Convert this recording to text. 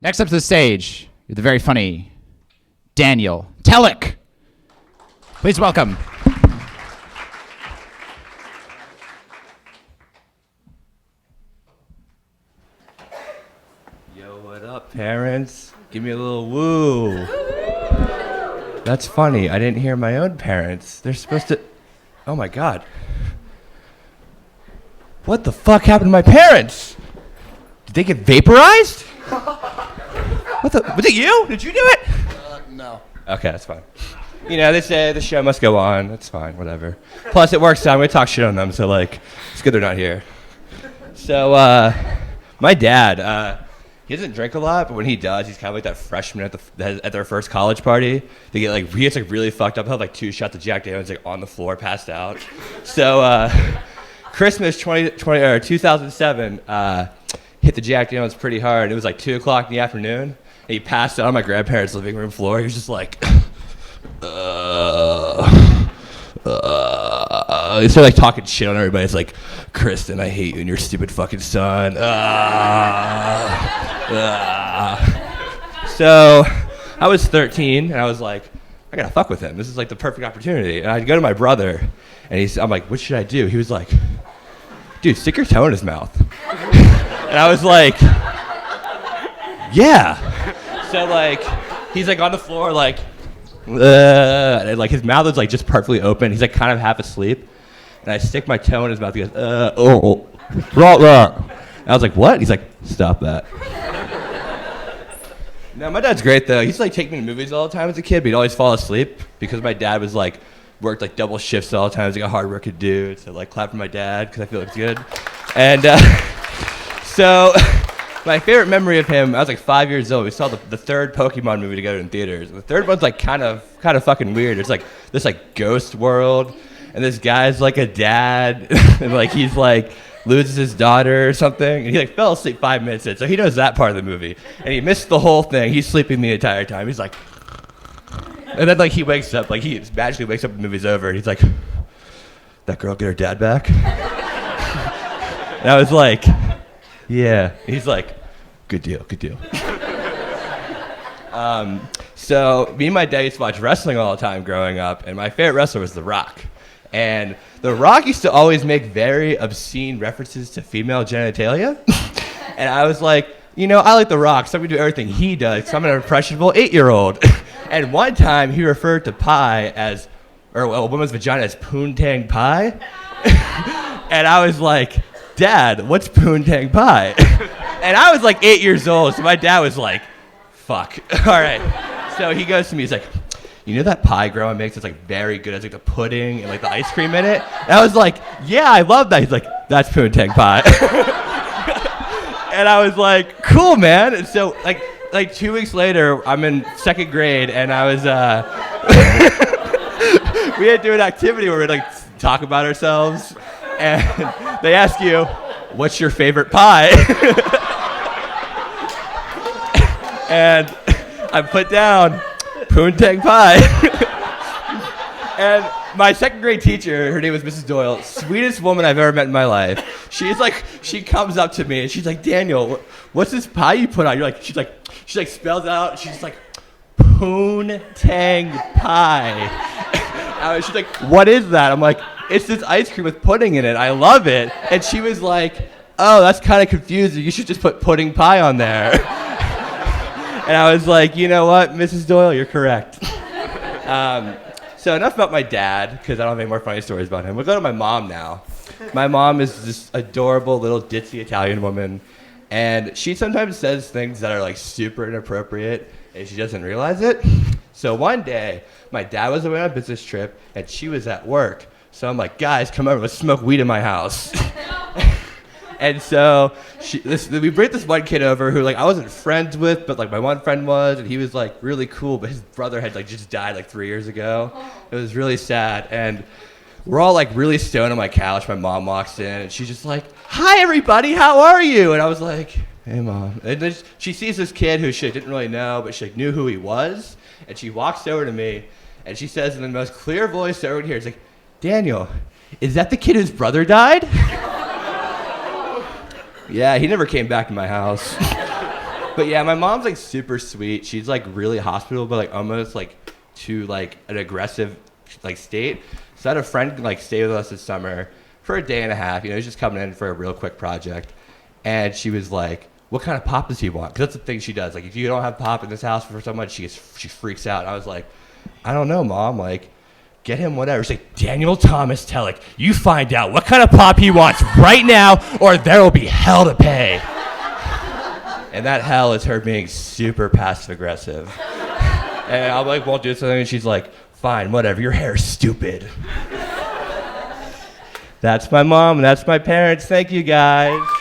Next up to the stage, you're the very funny Daniel Telek. Please welcome. Yo, what up, parents? Give me a little woo. That's funny. I didn't hear my own parents. They're supposed to... Oh, my God. What the fuck happened to my parents? Did they get vaporized? Was it you? Did you do it? No. Okay, that's fine. You know, they say the show must go on. That's fine, whatever. Plus, it works out. I'm going to talk shit on them, so, like, it's good they're not here. So, my dad, he doesn't drink a lot, but when he does, he's kind of like that freshman at their first college party. He gets, like, really fucked up. He'll have, like, 2 shots of Jack Daniels, like, on the floor, passed out. So, Christmas 2007, hit the Jack Daniels pretty hard. It was, like, 2 o'clock in the afternoon, and he passed out on my grandparents' living room floor. He was just like... He started like talking shit on everybody. It's like, Kristen, I hate you and your stupid fucking son. So I was 13 and I was like, I gotta fuck with him. This is like the perfect opportunity. And I'd go to my brother and I'm like, what should I do? He was like, dude, stick your toe in his mouth. And I was like, yeah. So like, he's like on the floor like, and like his mouth is like just perfectly open. He's like kind of half asleep, and I stick my toe in his mouth. He goes, And I was like, what? He's like, stop that. Now my dad's great though. He used to like take me to movies all the time as a kid, but he'd always fall asleep because my dad was like worked like double shifts all the time. He's like a hard working dude. So like clap for my dad because I feel like it's good. And so. My favorite memory of him, I was like 5 years old. We saw the third Pokemon movie together in theaters. The third one's like kind of fucking weird. It's like this like ghost world, and this guy's like a dad, and like he's like loses his daughter or something, and he like fell asleep 5 minutes in, so he knows that part of the movie, and he missed the whole thing. He's sleeping the entire time. He's like, and then like he wakes up, like he magically wakes up, the movie's over, and he's like, that girl get her dad back? And I was like. Yeah, he's like, good deal. So me and my dad used to watch wrestling all the time growing up, and my favorite wrestler was The Rock. And The Rock used to always make very obscene references to female genitalia. And I was like, you know, I like The Rock, so I'm gonna do everything he does, so I'm an impressionable 8-year-old. And one time he referred to pie as, or a woman's vagina as poontang pie. And I was like, Dad, what's poontang pie? And I was like 8 years old, so my dad was like, fuck. All right. So he goes to me, he's like, you know that pie grandma makes that's like very good? It's like the pudding and like the ice cream in it. And I was like, yeah, I love that. He's like, that's poontang pie. And I was like, cool, man. And so like 2 weeks later, I'm in 2nd grade, and I was, we had to do an activity where we'd like talk about ourselves. And they ask you, what's your favorite pie? And I put down poontang pie. And my 2nd grade teacher, her name was Mrs. Doyle, sweetest woman I've ever met in my life. She comes up to me and she's like, Daniel, what's this pie you put on? She spells it out. She's like, poontang pie. She's like, what is that? I'm like, it's this ice cream with pudding in it. I love it. And she was like, oh, that's kind of confusing. You should just put pudding pie on there. And I was like, you know what, Mrs. Doyle, you're correct. So enough about my dad, because I don't have any more funny stories about him. We'll go to my mom now. My mom is this adorable little ditzy Italian woman. And she sometimes says things that are like super inappropriate, and she doesn't realize it. So one day, my dad was away on a business trip, and she was at work. So I'm like, guys, come over, let's smoke weed in my house. And so we bring this one kid over who like I wasn't friends with, but like my one friend was, and he was like really cool, but his brother had like just died like 3 years ago. It was really sad. And we're all like really stoned on my couch. My mom walks in and she's just like, hi everybody, how are you? And I was like, hey mom. And then she sees this kid who she didn't really know, but she like knew who he was. And she walks over to me and she says in the most clear voice everyone hears, like, Daniel, is that the kid whose brother died? Yeah, he never came back to my house. But yeah, my mom's like super sweet. She's like really hospitable, but like almost like to like an aggressive like state. So I had a friend like stay with us this summer for a day and a half. You know, he's just coming in for a real quick project. And she was like, what kind of pop does he want? Because that's the thing she does. Like, if you don't have pop in this house for so much, she freaks out. And I was like, I don't know, Mom. Like, get him whatever. She's like, Daniel Thomas Telek, you find out what kind of pop he wants right now, or there will be hell to pay. And that hell is her being super passive aggressive. And I'm like, won't do something. And she's like, fine, whatever. Your hair's stupid. That's my mom and that's my parents. Thank you, guys.